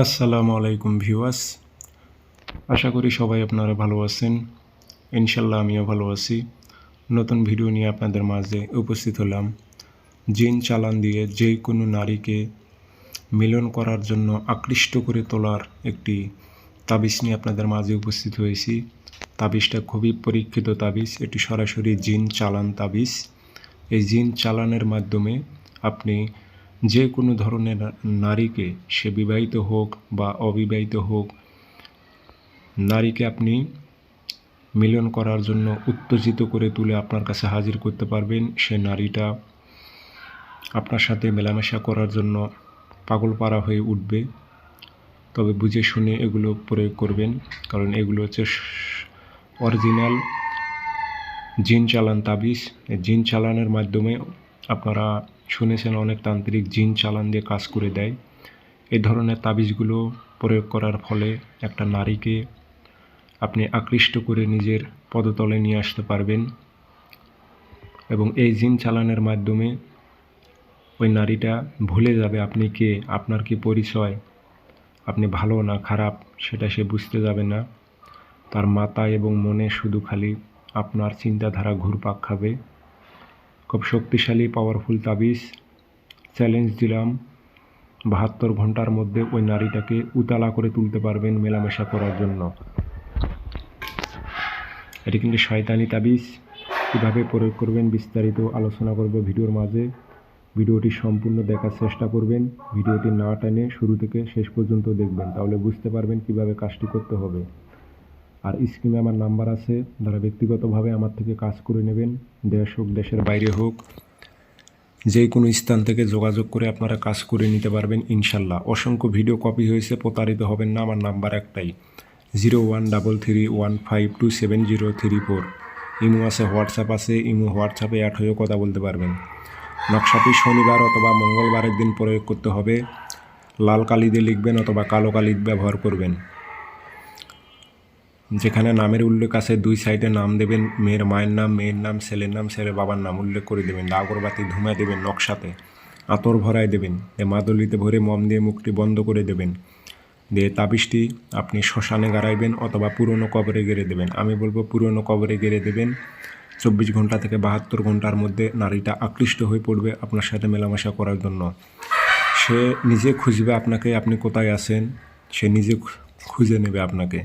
আসসালামু আলাইকুম ভিউয়ার্স, আশা করি সবাই আপনারা ভালো আছেন। ইনশাল্লাহ আমিও ভালো আছি। নতুন ভিডিও নিয়ে আপনাদের মাঝে উপস্থিত হলাম। জিন চালান দিয়ে যে কোনো নারীকে মিলন করার জন্য আকৃষ্ট করে তোলার একটি তাবিজ নিয়ে আপনাদের মাঝে উপস্থিত হয়েছি। তাবিজটা খুবই পরীক্ষিত তাবিজ, এটি সরাসরি জিন চালান তাবিজ। এই জিন চালানের মাধ্যমে আপনি যে কোনো ধরনের নারীকে, সে বিবাহিত হোক বা অবিবাহিত হোক, নারীকে আপনি মিলন করার জন্য উত্তেজিত করে তুলে আপনার কাছে হাজির করতে পারবেন। সে নারীটা আপনার সাথে মেলামেশা করার জন্য পাগলপাড়া হয়ে উঠবে। তবে বুঝে শুনে এগুলো প্রয়োগ করবেন, কারণ এগুলো হচ্ছে অরিজিনাল জিন চালান তাবিজ। জিন চালানের মাধ্যমে আপনারা শুনেছেন অনেক তান্ত্রিক জিন চালান দিয়ে কাজ করে দেয়। এই ধরনের তাবিজগুলো প্রয়োগ করার ফলে একটা নারীকে আপনি আকৃষ্ট করে নিজের পদতলে নিয়ে আসতে পারবেন, এবং এই জিন চালানের মাধ্যমে ওই নারীটা ভুলে যাবে আপনি কে, আপনার কি পরিচয়, আপনি ভালো না খারাপ সেটা সে বুঝতে যাবে না। তার মাথায় এবং মনে শুধু খালি আপনার চিন্তাধারা ঘুরপাক খাবে। খুব শক্তিশালী পাওয়ারফুল তাবিজ। চ্যালেঞ্জ দিলাম, 72 ঘন্টার মধ্যে ওই নারীটাকে উতালা করে তুলতে পারবেন মেলামেশা করার জন্য। এটি কিন্তু শয়তানি তাবিজ। কীভাবে প্রয়োগ করবেন বিস্তারিত আলোচনা করব ভিডিওর মাঝে। ভিডিওটি সম্পূর্ণ দেখার চেষ্টা করবেন। ভিডিওটি না টেনে শুরু থেকে শেষ পর্যন্ত দেখবেন, তাহলে বুঝতে পারবেন কিভাবে কাজটি করতে হবে। আর স্ক্রিনে আমার নাম্বার আছে, যারা ব্যক্তিগতভাবে আমার থেকে কাজ করে নেবেন, দেশ হোক দেশের বাইরে হোক, যে কোনো স্থান থেকে যোগাযোগ করে আপনারা কাজ করে নিতে পারবেন ইনশাল্লাহ। অসংখ্য ভিডিও কপি হয়েছে, প্রতারিত হবেন না। আমার নাম্বার একটাই, 013315270034। ইমো আছে, হোয়াটসঅ্যাপ আছে। ইমো হোয়াটসঅ্যাপে অ্যাড হয়েও কথা বলতে পারবেন। নকশাটি শনিবার অথবা মঙ্গলবারের দিন প্রয়োগ করতে হবে। লাল কালি দিয়ে লিখবেন অথবা কালো কালি ব্যবহার করবেন। যেখানে নামের উল্লেখ আছে দুই সাইডে নাম দেবেন, মেয়ের মায়ের নাম, মেয়ের নাম, ছেলের নাম, ছেলের বাবার নাম উল্লেখ করে দেবেন। আগরবাতি ধুমা দেবেন, নকশাতে আতর ভরায় দেবেন, মাদুলিতে ভরে মম দিয়ে মুখটি বন্ধ করে দেবেন। দিয়ে তাবিজটি আপনি শ্মশানে গাড়াইবেন অথবা পুরনো কবরে গেড়ে দেবেন। আমি বলবো পুরনো কবরে গেড়ে দেবেন। 24 ঘন্টা থেকে 72 ঘন্টার মধ্যে নারীটা আকৃষ্ট হয়ে পড়বে আপনার সাথে মেলামেশা করার জন্য। সে নিজে খুঁজবে আপনাকে, আপনি কোথায় আছেন, সে নিজে খুঁজে নেবে আপনাকে।